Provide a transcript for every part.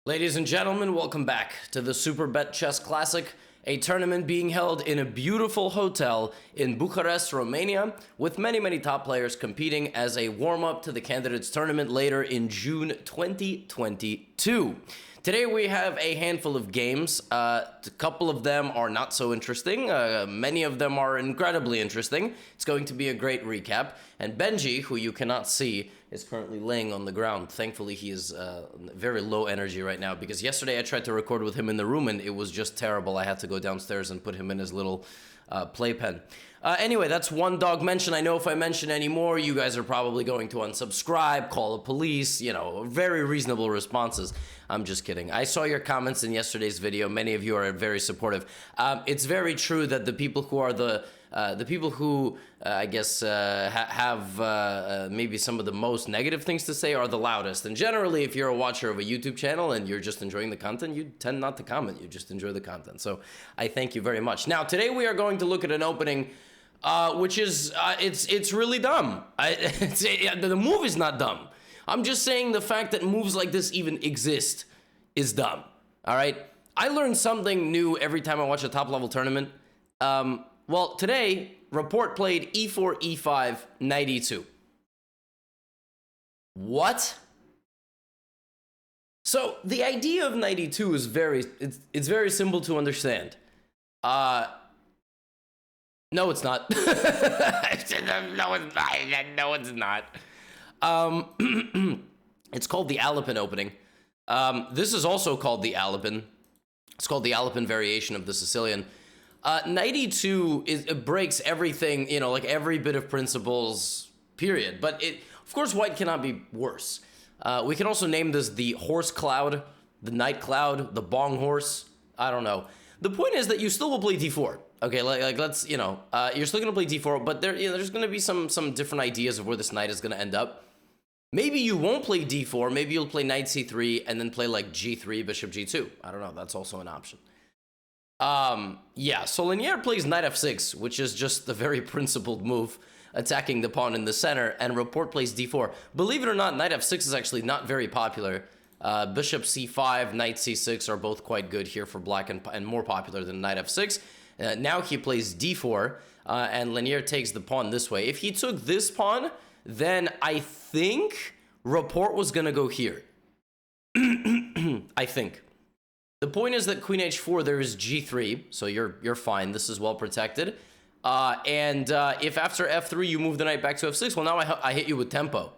Ladies and gentlemen, welcome back to the Super Bet Chess Classic, a tournament being held in a beautiful hotel in Bucharest, Romania, with many top players competing as a warm-up to the Candidates Tournament later in June 2022. Today we have a handful of games. A couple of them are not so interesting. Many of them are incredibly interesting. It's going to be a great recap. And Benji, who you cannot see, is currently laying on the ground. Thankfully, he is very low energy right now, because yesterday I tried to record with him in the room and it was just terrible. I had to go downstairs and put him in his little playpen. Anyway, that's one dog mention. I know if I mention any more, you guys are probably going to unsubscribe, call the police, you know, very reasonable responses. I'm just kidding. I saw your comments in yesterday's video. Many of you are very supportive. It's very true that the people who are the people who, I guess, have maybe some of the most negative things to say are the loudest. And generally, if you're a watcher of a YouTube channel and you're just enjoying the content, you tend not to comment. You just enjoy the content. So I thank you very much. Now, today we are going to look at an opening which is, it's really dumb. The move is not dumb. I'm just saying the fact that moves like this even exist is dumb. All right? I learn something new every time I watch a top-level tournament. Well, today, Report played e4, e5, knight e2. What? So, the idea of knight e2 is it's very simple to understand. No, it's not. No, it's not. No, it's not. It's called the Alapin opening. This is also called the Alapin. It's called the Alapin variation of the Sicilian. Knight e2 it breaks everything, you know, like every bit of principles, period. But of course, white cannot be worse. We can also name this the horse cloud, the knight cloud, the bong horse. I don't know. The point is that you still will play d4. Okay, like let's, you know, you're still gonna play d4, but there's gonna be some different ideas of where this knight is gonna end up. Maybe you won't play d4. Maybe you'll play knight c3 and then play like g3, bishop g2. I don't know. That's also an option. Yeah, so Linier plays knight f6, which is just the very principled move, attacking the pawn in the center, and Report plays d4. Believe it or not, knight f6 is actually not very popular. Bishop c5, knight c6 are both quite good here for black and more popular than knight f6. Now he plays d4, and Linier takes the pawn this way. If he took this pawn, then I think Report was going to go here. I think. The point is that queen h4, there is g3, so you're fine. This is well protected. If after f3 you move the knight back to f6, well, now I hit you with tempo.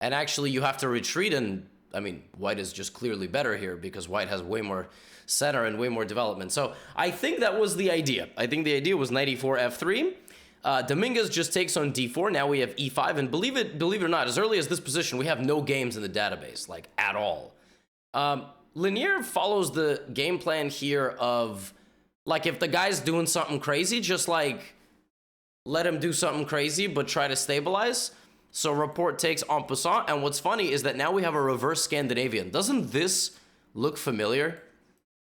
And actually, you have to retreat, and I mean, white is just clearly better here because white has way more center and way more development. So I think that was the idea. I think the idea was knight e4, f3. Dominguez just takes on d4. Now we have e5, and believe it or not, as early as this position, we have no games in the database, like at all. Linier follows the game plan here of, like, if the guy's doing something crazy, just like let him do something crazy, but try to stabilize. So Report takes en passant, and what's funny is that now we have a reverse Scandinavian. Doesn't this look familiar?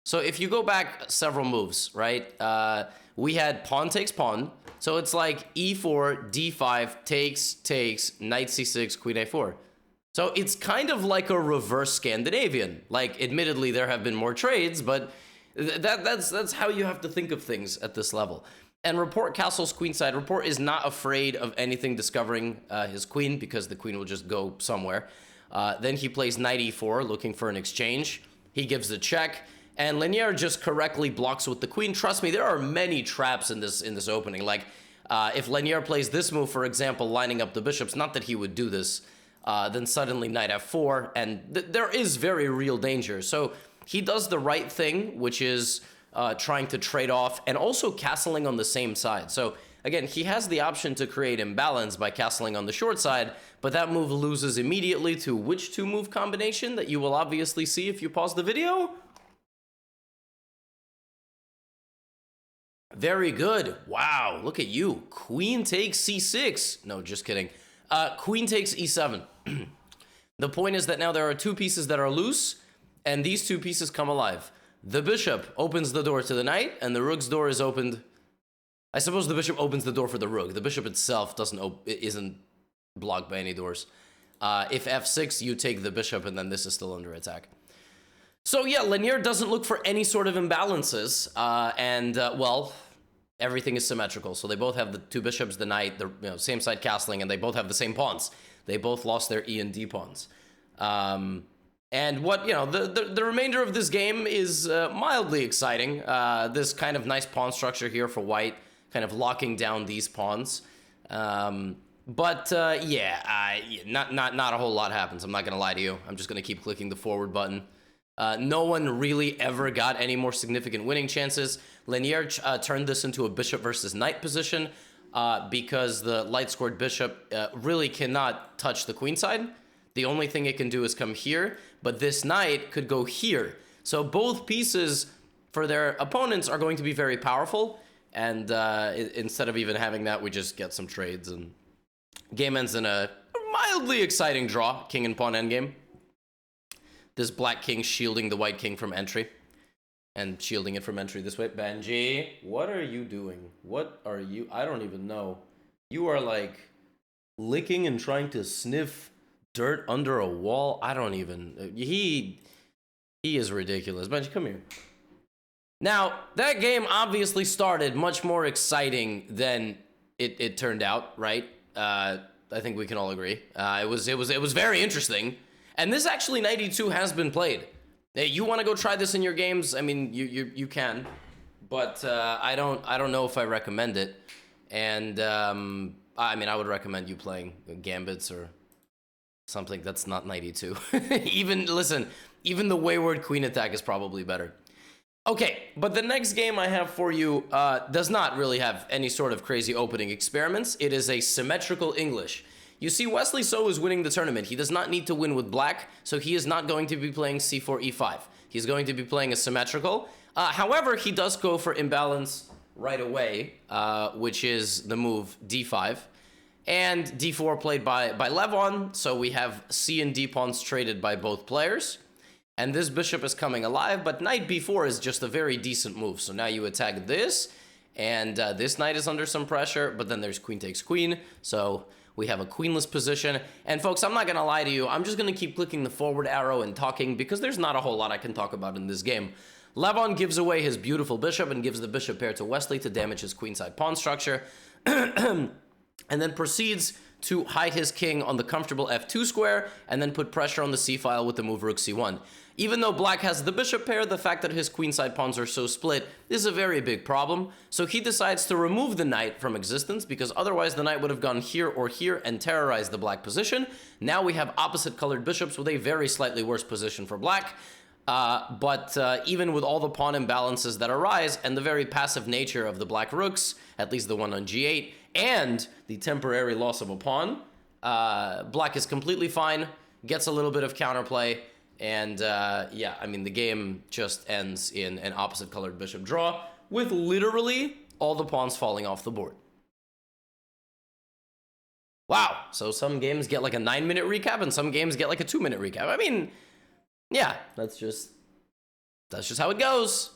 So if you go back several moves, right? We had pawn takes pawn. So it's like e4, d5, takes, knight c6, queen a4. So it's kind of like a reverse Scandinavian. Like, admittedly, there have been more trades, but that's how you have to think of things at this level. And Report castles queenside. Report is not afraid of anything discovering his queen, because the queen will just go somewhere. Then he plays knight e4, looking for an exchange. He gives the check, and Linier just correctly blocks with the queen. Trust me, there are many traps in this opening. Like, if Linier plays this move, for example, lining up the bishops, not that he would do this, then suddenly knight f4, and there is very real danger. So he does the right thing, which is trying to trade off and also castling on the same side. So again, he has the option to create imbalance by castling on the short side, but that move loses immediately to which two-move combination that you will obviously see if you pause the video? Very good. Wow, look at you. Queen takes c6. No, just kidding. Queen takes e7. The point is that now there are two pieces that are loose, and these two pieces come alive. The bishop opens the door to the knight, and the rook's door is opened. I suppose the bishop opens the door for the rook. The bishop itself isn't blocked by any doors. If f6, you take the bishop, and then this is still under attack. So yeah, Lanier doesn't look for any sort of imbalances, well, everything is symmetrical. So they both have the two bishops, the knight, the same side castling, and they both have the same pawns. They both lost their E and D pawns. And what, the remainder of this game is mildly exciting. This kind of nice pawn structure here for white, kind of locking down these pawns. Not a whole lot happens. I'm not going to lie to you. I'm just going to keep clicking the forward button. No one really ever got any more significant winning chances. Lanier turned this into a bishop versus knight position because the light-scored bishop really cannot touch the queenside. The only thing it can do is come here, but this knight could go here. So both pieces for their opponents are going to be very powerful, and instead of even having that, we just get some trades, and game ends in a mildly exciting draw, king and pawn endgame. This black king shielding the white king from entry, and shielding it from entry this way. Benji, what are you doing? What are you? I don't even know. You are like licking and trying to sniff dirt under a wall. I don't even. He is ridiculous. Benji, come here. Now, that game obviously started much more exciting than it turned out, right? I think we can all agree. It was very interesting. And this actually 92 has been played. Hey, you want to go try this in your games? I mean, you can, but I don't know if I recommend it. And I mean, I would recommend you playing Gambits or something that's not 92. Even the Wayward Queen attack is probably better. Okay, but the next game I have for you does not really have any sort of crazy opening experiments. It is a symmetrical English. You see, Wesley So is winning the tournament. He does not need to win with black, so he is not going to be playing c4, e5. He's going to be playing a symmetrical. However, he does go for imbalance right away, which is the move d5. And d4 played by Levon, so we have c and d pawns traded by both players. And this bishop is coming alive, but knight b4 is just a very decent move. So now you attack this, and this knight is under some pressure, but then there's queen takes queen, so we have a queenless position. And folks, I'm not going to lie to you. I'm just going to keep clicking the forward arrow and talking because there's not a whole lot I can talk about in this game. Levon gives away his beautiful bishop and gives the bishop pair to Wesley to damage his queenside pawn structure. And then proceeds to hide his king on the comfortable f2 square and then put pressure on the c-file with the move rook c1. Even though black has the bishop pair, the fact that his queenside pawns are so split is a very big problem. So he decides to remove the knight from existence because otherwise the knight would have gone here or here and terrorized the black position. Now we have opposite colored bishops with a very slightly worse position for black. But even with all the pawn imbalances that arise and the very passive nature of the black rooks, at least the one on g8, and the temporary loss of a pawn, black is completely fine, gets a little bit of counterplay, and yeah, I mean, the game just ends in an opposite colored bishop draw with literally all the pawns falling off the board. Wow, so some games get like a 9-minute recap and some games get like a 2-minute recap. I mean, yeah, that's just how it goes.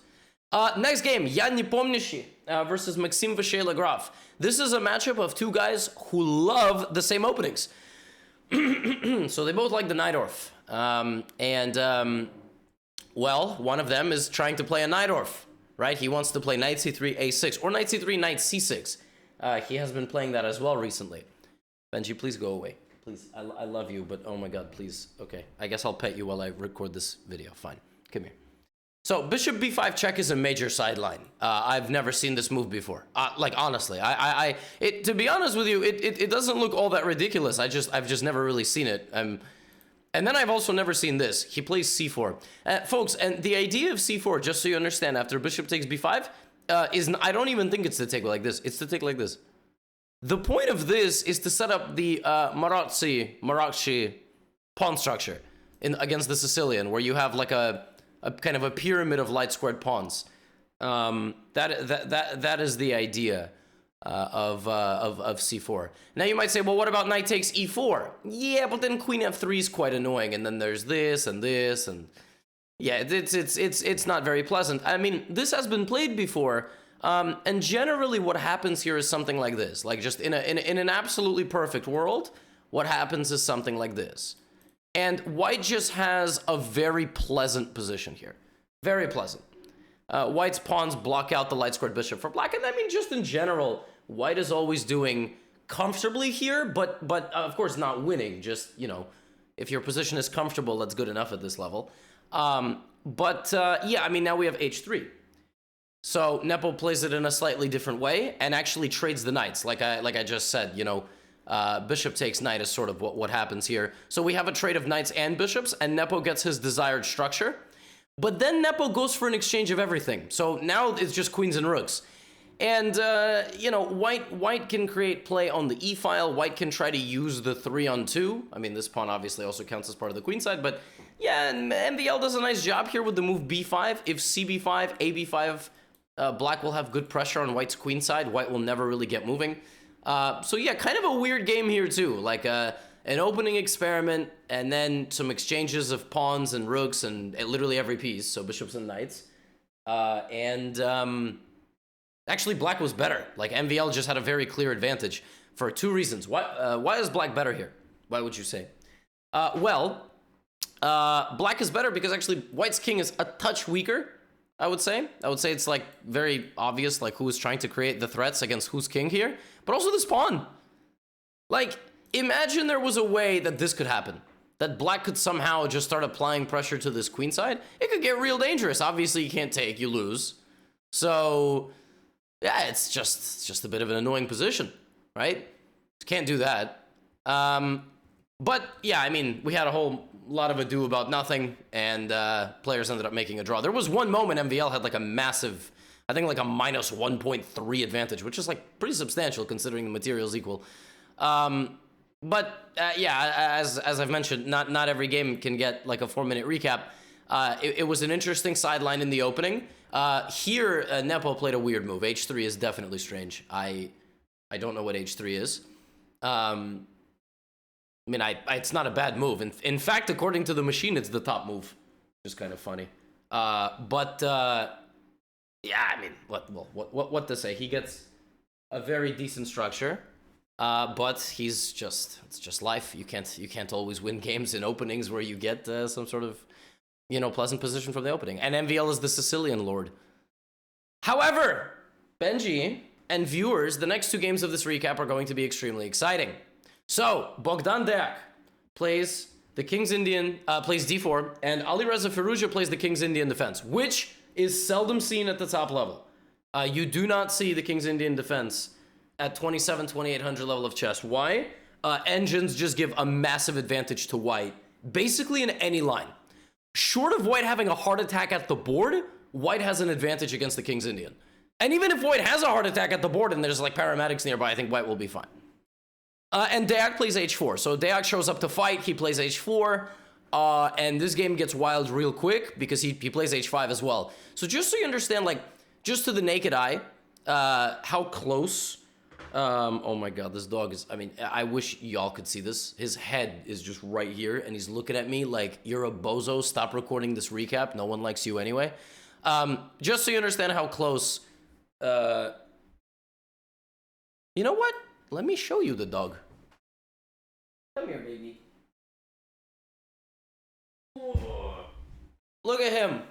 Next game, Я не помнящий versus Maxime Vacher-Lagrave. This is a matchup of two guys who love the same openings. So they both like the Najdorf. Well, one of them is trying to play a Najdorf, right? He wants to play knight c3, a6, or knight c3, knight c6. He has been playing that as well recently. Benji, please go away. Please, I love you, but oh my god, please. Okay, I guess I'll pet you while I record this video. Fine, come here. So, bishop b5 check is a major sideline. I've never seen this move before. Like, honestly, to be honest with you, it doesn't look all that ridiculous. I've just never really seen it. And then I've also never seen this. He plays c4. Folks, and the idea of c4, just so you understand, after bishop takes b5, I don't even think it's to take like this. It's to take like this. The point of this is to set up the Marakshi pawn structure against the Sicilian, where you have like a kind of a pyramid of light squared pawns. That is the idea of c4. Now you might say, well, what about knight takes e4? Yeah, but then queen f3 is quite annoying, and then there's this, and yeah, it's not very pleasant. I mean, this has been played before. And generally what happens here is something like this. Like, just in an absolutely perfect world, what happens is something like this. And white just has a very pleasant position here. Very pleasant. White's pawns block out the light squared bishop for black. And I mean, just in general, white is always doing comfortably here, but of course not winning. Just, you know, if your position is comfortable, that's good enough at this level. Yeah, I mean, now we have h3. So Nepo plays it in a slightly different way and actually trades the knights. Like I just said, you know, bishop takes knight is sort of what happens here. So we have a trade of knights and bishops, and Nepo gets his desired structure. But then Nepo goes for an exchange of everything. So now it's just queens and rooks. And, you know, white can create play on the e-file. White can try to use the 3-on-2. I mean, this pawn obviously also counts as part of the queen side. But, yeah, MVL does a nice job here with the move b5. If cb5, ab5, black will have good pressure on white's queen side. White will never really get moving. So, yeah, kind of a weird game here, too. Like, an opening experiment, and then some exchanges of pawns and rooks and literally every piece. So, bishops and knights. Actually, black was better. Like, MVL just had a very clear advantage for two reasons. Why is black better here? Why would you say? Black is better because actually white's king is a touch weaker, I would say. I would say it's, like, very obvious, like, who is trying to create the threats against whose king here. But also this pawn. Like, imagine there was a way that this could happen. That black could somehow just start applying pressure to this queen side. It could get real dangerous. Obviously, you can't take, you lose. So... yeah, it's just a bit of an annoying position, right? Can't do that. But yeah, I mean, we had a whole lot of ado about nothing, and players ended up making a draw. There was one moment MVL had like a massive, I think like a minus 1.3 advantage, which is like pretty substantial considering the material's equal. Yeah, as I've mentioned, not every game can get like a 4-minute recap. It was an interesting sideline in the opening. Here, Nepo played a weird move. h3 is definitely strange. I don't know what h3 is. I mean, it's not a bad move. In fact, according to the machine, it's the top move, which is kind of funny. Yeah, I mean, what to say? He gets a very decent structure, but it's just life. You can't always win games in openings where you get some sort of, you know, pleasant position from the opening. And MVL is the Sicilian Lord. However, Benji and viewers, the next two games of this recap are going to be extremely exciting. So, Bogdan Deac plays the King's Indian, plays d4, and Alireza Firouzja plays the King's Indian defense, which is seldom seen at the top level. You do not see the King's Indian defense at 2,800 level of chess. Why? Engines just give a massive advantage to white, basically in any line. Short of white having a heart attack at the board, white has an advantage against the King's Indian. And even if white has a heart attack at the board and there's like paramedics nearby, I think white will be fine. And Deac plays h4. So Deac shows up to fight, he plays h4, and this game gets wild real quick because he plays h5 as well. So just so you understand, like, just to the naked eye, how close... oh my god, this dog is... I mean, I wish y'all could see this. His head is just right here, and he's looking at me like, you're a bozo, stop recording this recap, no one likes you anyway. Just so you understand how close... You know what? Let me show you the dog. Come here, baby. Look at him.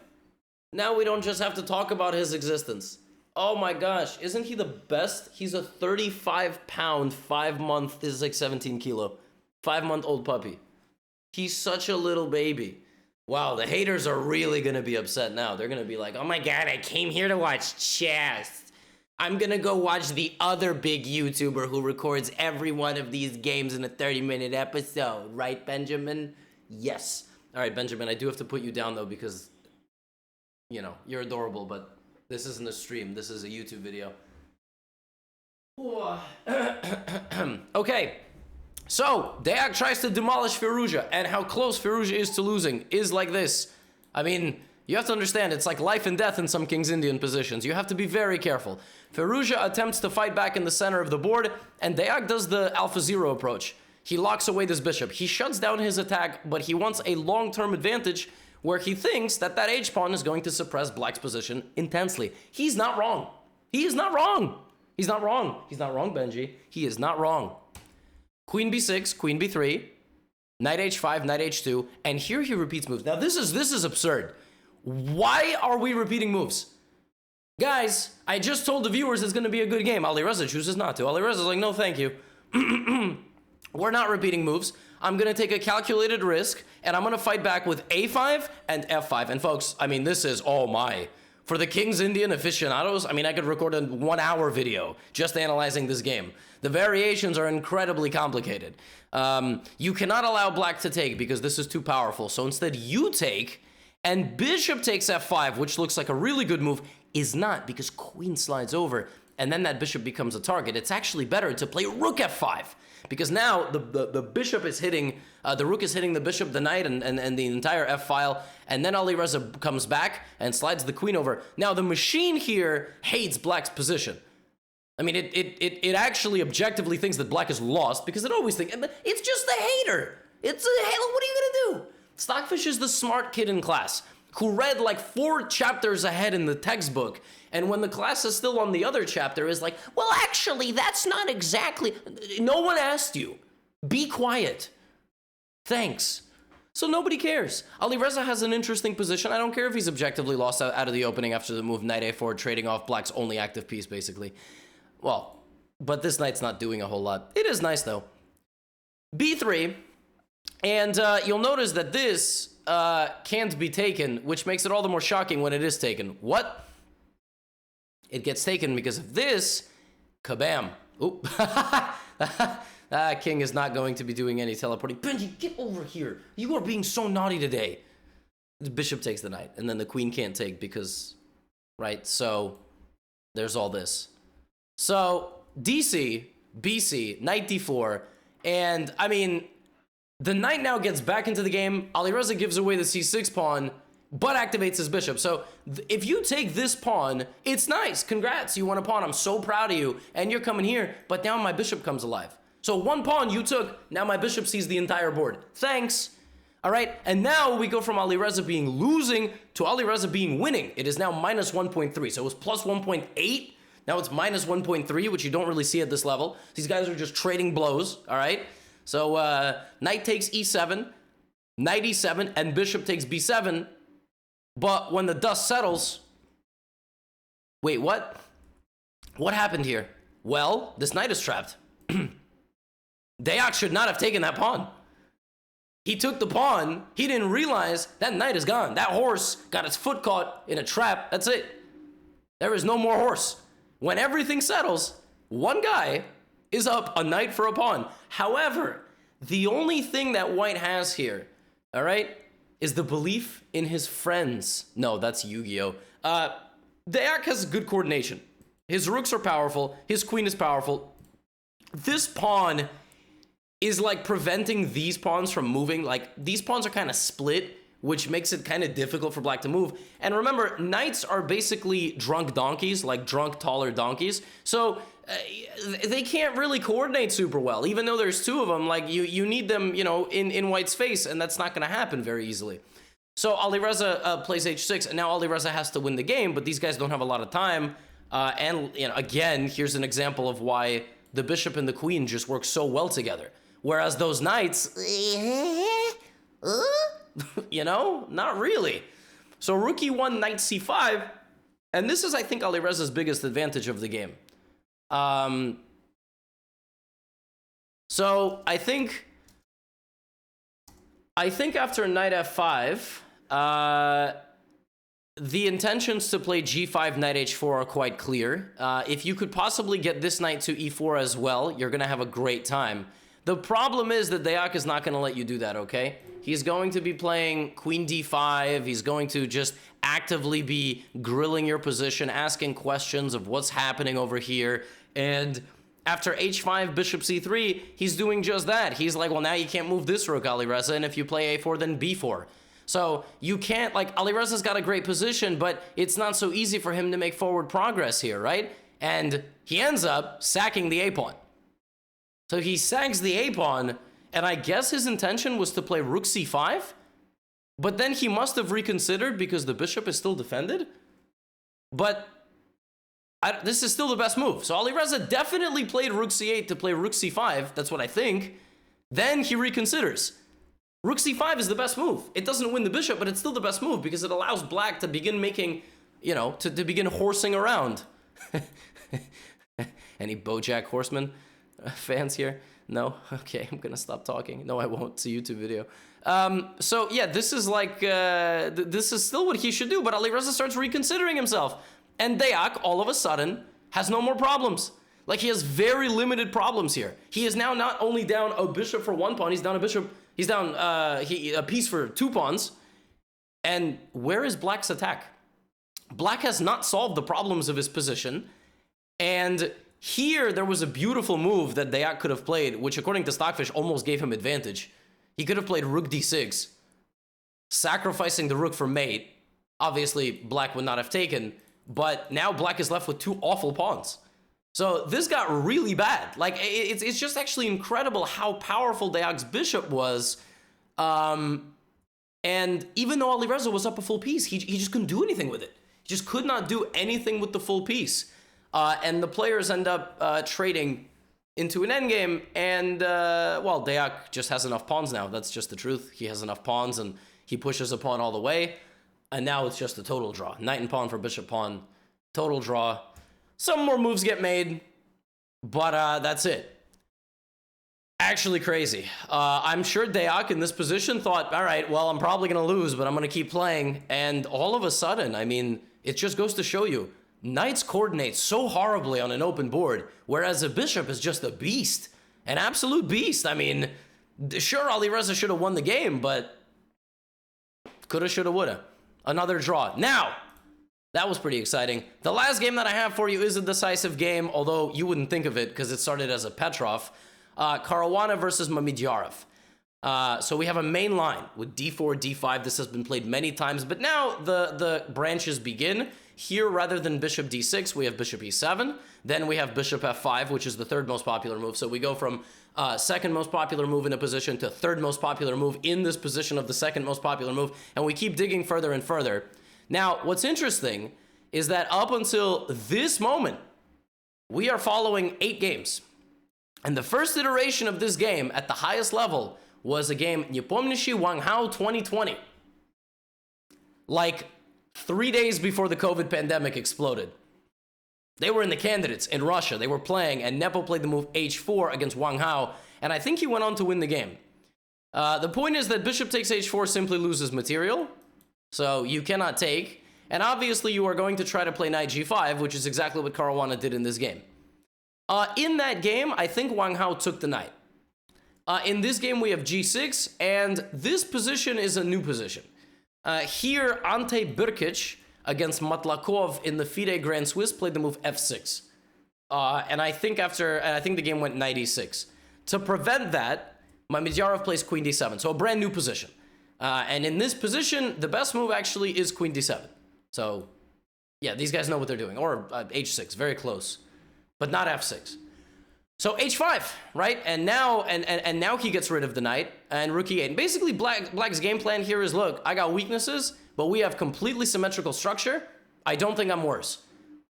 Now we don't just have to talk about his existence. Oh my gosh, isn't he the best? He's a 35-pound, 5-month, this is like 17 kilo, 5-month-old puppy. He's such a little baby. Wow, the haters are really gonna be upset now. They're gonna be like, oh my god, I came here to watch chess. I'm gonna go watch the other big YouTuber who records every one of these games in a 30-minute episode. Right, Benjamin? Yes. All right, Benjamin, I do have to put you down, though, because, you know, you're adorable, but this isn't a stream. This is a YouTube video. Okay. So, Deac tries to demolish Firouzja, and how close Firouzja is to losing is like this. I mean, you have to understand, it's like life and death in some King's Indian positions. You have to be very careful. Firouzja attempts to fight back in the center of the board, and Deac does the Alpha Zero approach. He locks away this bishop. He shuts down his attack, but he wants a long-term advantage where he thinks that that H-pawn is going to suppress black's position intensely. He's not wrong. He is not wrong. He's not wrong. He's not wrong, Benji. He is not wrong. Queen b6, queen b3. knight h5, knight h2, and here he repeats moves. Now this is absurd. Why are we repeating moves? Guys, I just told the viewers it's going to be a good game. Alireza chooses not to. Alireza's like, no, thank you. We're not repeating moves. I'm going to take a calculated risk, and I'm going to fight back with a5 and f5. And folks, I mean, this is, oh my. For the King's Indian aficionados, I mean, I could record a 1-hour video just analyzing this game. The variations are incredibly complicated. You cannot allow black to take because this is too powerful. So instead, you take, and bishop takes f5, which looks like a really good move, is not because queen slides over, and then that bishop becomes a target. It's actually better to play rook f5, because now the bishop is hitting, the rook is hitting the bishop, the knight, and the entire f-file, and then Alireza comes back and slides the queen over. Now, the machine here hates black's position. I mean, it actually objectively thinks that black is lost, because it always thinks, it's just the hater. It's a, hey, what are you gonna do? Stockfish is the smart kid in class who read like 4 chapters ahead in the textbook, and when the class is still on the other chapter is like, well, actually, that's not exactly... No one asked you. Be quiet. Thanks. So nobody cares. Alireza has an interesting position. I don't care if he's objectively lost out of the opening after the move knight a4, trading off black's only active piece, basically. Well, but this knight's not doing a whole lot. It is nice, though. b3, and you'll notice that this can't be taken, which makes it all the more shocking when it is taken. What? It gets taken because of this. Kabam. Oop. King is not going to be doing any teleporting. Benji, get over here. You are being so naughty today. The bishop takes the knight, and then the queen can't take because, right? So there's all this. So DC, BC, knight d4, and I mean, the knight now gets back into the game. Alireza gives away the c6 pawn, but activates his bishop. So if you take this pawn, it's nice. Congrats, you won a pawn. I'm so proud of you. And you're coming here, but now my bishop comes alive. So 1 pawn you took, now my bishop sees the entire board. Thanks. All right, and now we go from Alireza being losing to Alireza being winning. It is now minus 1.3. So it was plus 1.8. Now it's minus 1.3, which you don't really see at this level. These guys are just trading blows, all right? So knight takes e7, knight e7, and bishop takes b7. But when the dust settles... Wait, what? What happened here? Well, this knight is trapped. Deyak should not have taken that pawn. He took the pawn. He didn't realize that knight is gone. That horse got its foot caught in a trap. That's it. There is no more horse. When everything settles, one guy is up a knight for a pawn. However, the only thing that white has here, all right, is the belief in his friends. No, that's Yu-Gi-Oh! Deyak has good coordination. His rooks are powerful. His queen is powerful. This pawn is like preventing these pawns from moving. Like, these pawns are kind of split, which makes it kind of difficult for black to move. And remember, knights are basically drunk donkeys, like drunk taller donkeys. So they can't really coordinate super well, even though there's 2 of them. Like, you need them, you know, in white's face, and that's not going to happen very easily. So Alireza plays h6, and now Alireza has to win the game, but these guys don't have a lot of time. And, you know, again, here's an example of why the bishop and the queen just work so well together. Whereas those knights, you know, not really. So rook e1, knight c5, and this is, I think, Alireza's biggest advantage of the game. So I think after knight f5, the intentions to play g5, knight h4 are quite clear. If you could possibly get this knight to e4 as well, you're going to have a great time. The problem is that Deyak is not going to let you do that, okay? He's going to be playing queen d5. He's going to just actively be grilling your position, asking questions of what's happening over here. And after h5, bishop c3, he's doing just that. He's like, well, now you can't move this rook, Alireza, and if you play a4, then b4. So you can't, like, Alireza's got a great position, but it's not so easy for him to make forward progress here, right? And he ends up sacking the a-pawn. So he sacks the a-pawn, and I guess his intention was to play rook c5, but then he must have reconsidered because the bishop is still defended. But this is still the best move. So Alireza definitely played rook c8 to play rook c5. That's what I think. Then he reconsiders. Rook c5 is the best move. It doesn't win the bishop, but it's still the best move because it allows black to begin making, you know, to begin horsing around. Any BoJack Horseman fans here? No? Okay, I'm gonna stop talking. No, I won't. It's a YouTube video. So yeah, this is like, this is still what he should do, but Alireza starts reconsidering himself. And Deac, all of a sudden, has no more problems. Like, he has very limited problems here. He is now not only down a bishop for 1 pawn, he's down a bishop, he's down a piece for 2 pawns. And where is black's attack? Black has not solved the problems of his position. And here, there was a beautiful move that Deac could have played, which according to Stockfish almost gave him advantage. He could have played rook d6, sacrificing the rook for mate. Obviously, black would not have taken, but now black is left with 2 awful pawns. So this got really bad. Like, it's just actually incredible how powerful Deac's bishop was. And even though Alireza was up a full piece, he just couldn't do anything with it. He just could not do anything with the full piece. And the players end up trading into an endgame, and, well, Deac just has enough pawns now. That's just the truth. He has enough pawns, and he pushes a pawn all the way, and now it's just a total draw. Knight and pawn for bishop pawn, total draw. Some more moves get made, but that's it. Actually crazy. I'm sure Deac in this position thought, all right, well, I'm probably going to lose, but I'm going to keep playing, and all of a sudden, I mean, it just goes to show you, knights coordinate so horribly on an open board, whereas a bishop is just a beast, an absolute beast. I mean, sure, Alireza should have won the game, but coulda, shoulda, woulda. Another draw. Now, that was pretty exciting. The last game that I have for you is a decisive game, although you wouldn't think of it because it started as a Petrov. Caruana versus Mamedyarov. So we have a main line with d4, d5. This has been played many times, but now the branches begin. Here, rather than bishop d6, we have bishop e7. Then we have bishop f5, which is the 3rd most popular move. So we go from 2nd most popular move in a position to 3rd most popular move in this position of the 2nd most popular move. And we keep digging further and further. Now, what's interesting is that up until this moment, we are following 8 games. And the first iteration of this game at the highest level was a game, Непомнящий Wang Hao 2020. Like 3 days before the COVID pandemic exploded. They were in the candidates in Russia. They were playing, and Nepo played the move h4 against Wang Hao, and I think he went on to win the game. The point is that bishop takes h4 simply loses material, so you cannot take, and obviously you are going to try to play knight g5, which is exactly what Caruana did in this game. In that game, I think Wang Hao took the knight. In this game, we have g6, and this position is a new position. Here, Ante Birkic against Matlakov in the FIDE Grand Swiss played the move f6. And I think the game went knight e6. To prevent that, Mamedyarov plays queen d7, so a brand new position. And in this position, the best move actually is queen d7. So, yeah, these guys know what they're doing. Or h6, very close, but not f6. So h5, right? And now now he gets rid of the knight and rook e8. And basically, Black's game plan here is, look, I got weaknesses, but we have completely symmetrical structure. I don't think I'm worse.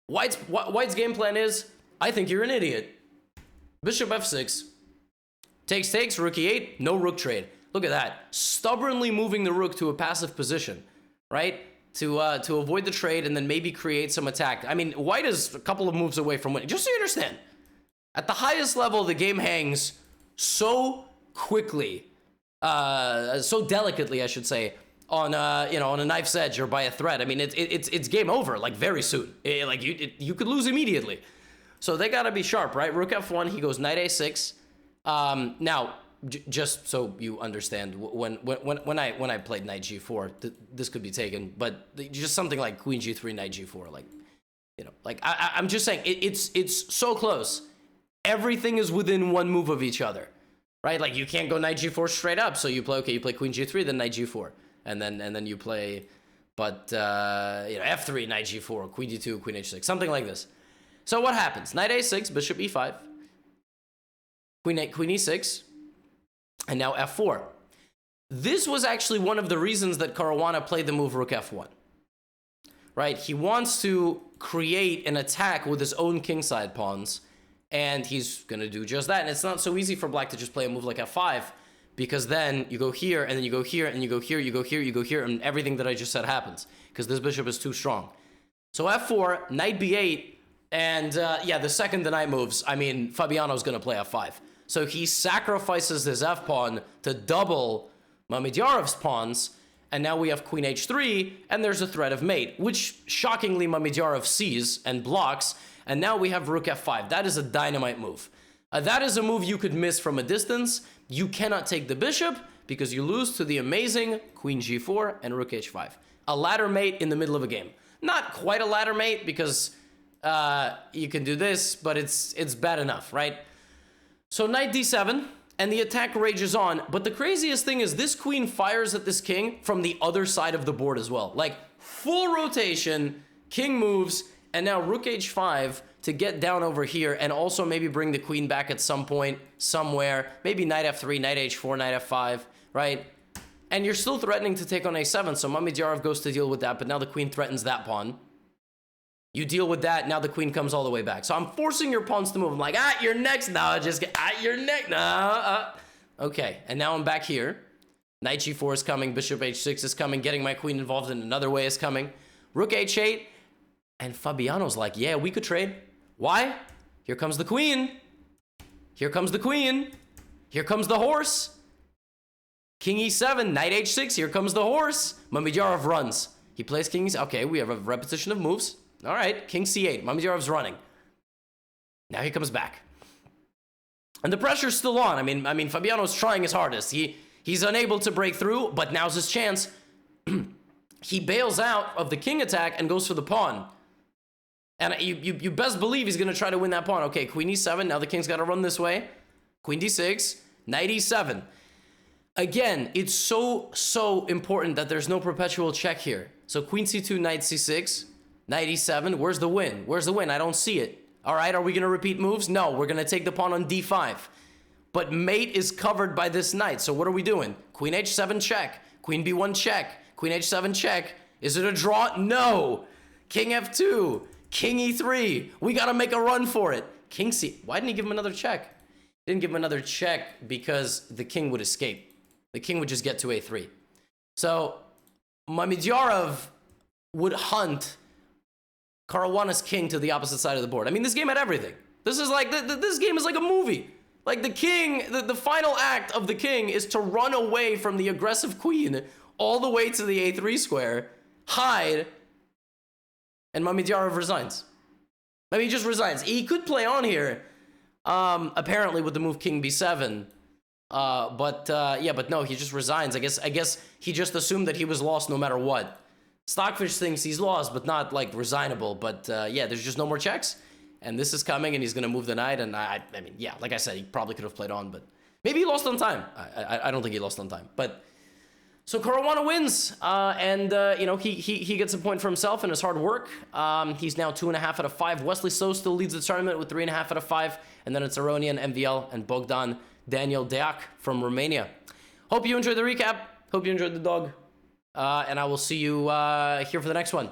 White's game plan is, I think you're an idiot. Bishop f6, takes, rook e8, no rook trade. Look at that, stubbornly moving the rook to a passive position, right? To avoid the trade and then maybe create some attack. I mean, White is a couple of moves away from winning. Just so you understand. At the highest level, the game hangs so quickly, so delicately, I should say, on on a knife's edge or by a thread. I mean, it's game over like very soon. You could lose immediately. So they gotta be sharp, right? Rook f1, he goes knight a6. Now, just so you understand, when I played knight g4, this could be taken, but just something like queen g3, knight g4, like I'm just saying it's so close. Everything is within one move of each other, right? Like you can't go knight g4 straight up. So you play queen g3, then knight g4, and then you play, but f3, knight g4, queen d2, queen h6, something like this. So what happens? Knight a6, bishop e5, queen e6, and now f4. This was actually one of the reasons that Caruana played the move rook f1, right? He wants to create an attack with his own kingside pawns. And he's going to do just that. And it's not so easy for Black to just play a move like f5 because then you go here, and then you go here, and you go here, you go here, you go here, and everything that I just said happens, because this bishop is too strong. So f4, knight b8, and yeah, the second the knight moves, I mean, Fabiano's going to play f5. So he sacrifices his f-pawn to double Mamedyarov's pawns, and now we have queen h3, and there's a threat of mate, which shockingly Mamedyarov sees and blocks, and now we have rook f5. That is a dynamite move. That is a move you could miss from a distance. You cannot take the bishop, because you lose to the amazing queen g4 and rook h5. A ladder mate in the middle of a game. Not quite a ladder mate, because you can do this, but it's bad enough, right? So knight d7, and the attack rages on, but the craziest thing is this queen fires at this king from the other side of the board as well. Like, full rotation, king moves, and now rook h5 to get down over here, and also maybe bring the queen back at some point, somewhere. Maybe knight f3, knight h4, knight f5, right? And you're still threatening to take on a7, so Mamedyarov goes to deal with that, but now the queen threatens that pawn. You deal with that, now the queen comes all the way back. So I'm forcing your pawns to move. I'm like, you're next. No, just get, you're next. No, Okay, and now I'm back here. Knight g4 is coming, bishop h6 is coming, getting my queen involved in another way is coming. Rook h8, and Fabiano's like, yeah, we could trade. Why? Here comes the queen. Here comes the queen. Here comes the horse. King e7, knight h6, here comes the horse. Mamedyarov runs. He plays king e7. Okay, we have a repetition of moves. All right, king c8. Mamedyarov's running. Now he comes back. And the pressure's still on. I mean, Fabiano's trying his hardest. He's unable to break through, but now's his chance. He bails out of the king attack and goes for the pawn. And you best believe he's going to try to win that pawn. Okay, queen e7. Now the king's got to run this way. Queen d6. Knight e7. Again, it's so important that there's no perpetual check here. So queen c2, knight c6. Knight e7, where's the win? Where's the win? I don't see it. All right, are we going to repeat moves? No, we're going to take the pawn on d5. But mate is covered by this knight, so what are we doing? Queen h7 check, queen b1 check, queen h7 check. Is it a draw? No. King f2, king e3. We got to make a run for it. King c... Why didn't he give him another check? He didn't give him another check because the king would escape. The king would just get to a3. So Mamedyarov would hunt Caruana's king to the opposite side of the board. I mean, this game had everything. This is like, this game is like a movie. Like the king, the final act of the king is to run away from the aggressive queen all the way to the a3 square, hide, and Mamedyarov resigns. I mean, he just resigns. He could play on here, apparently with the move king b7. Yeah, but no, he just resigns. I guess he just assumed that he was lost no matter what. Stockfish thinks he's lost, but not, like, resignable. But, yeah, there's just no more checks. And this is coming, and he's going to move the knight. And, I mean, yeah, like I said, he probably could have played on. But maybe he lost on time. I don't think he lost on time. But, so Caruana wins. You know, he gets a point for himself and his hard work. He's now 2.5 out of 5. Wesley So still leads the tournament with 3.5 out of 5. And then it's Aronian, MVL, and Bogdan Daniel Deac from Romania. Hope you enjoyed the recap. Hope you enjoyed the dog. And I will see you here for the next one.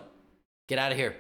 Get out of here.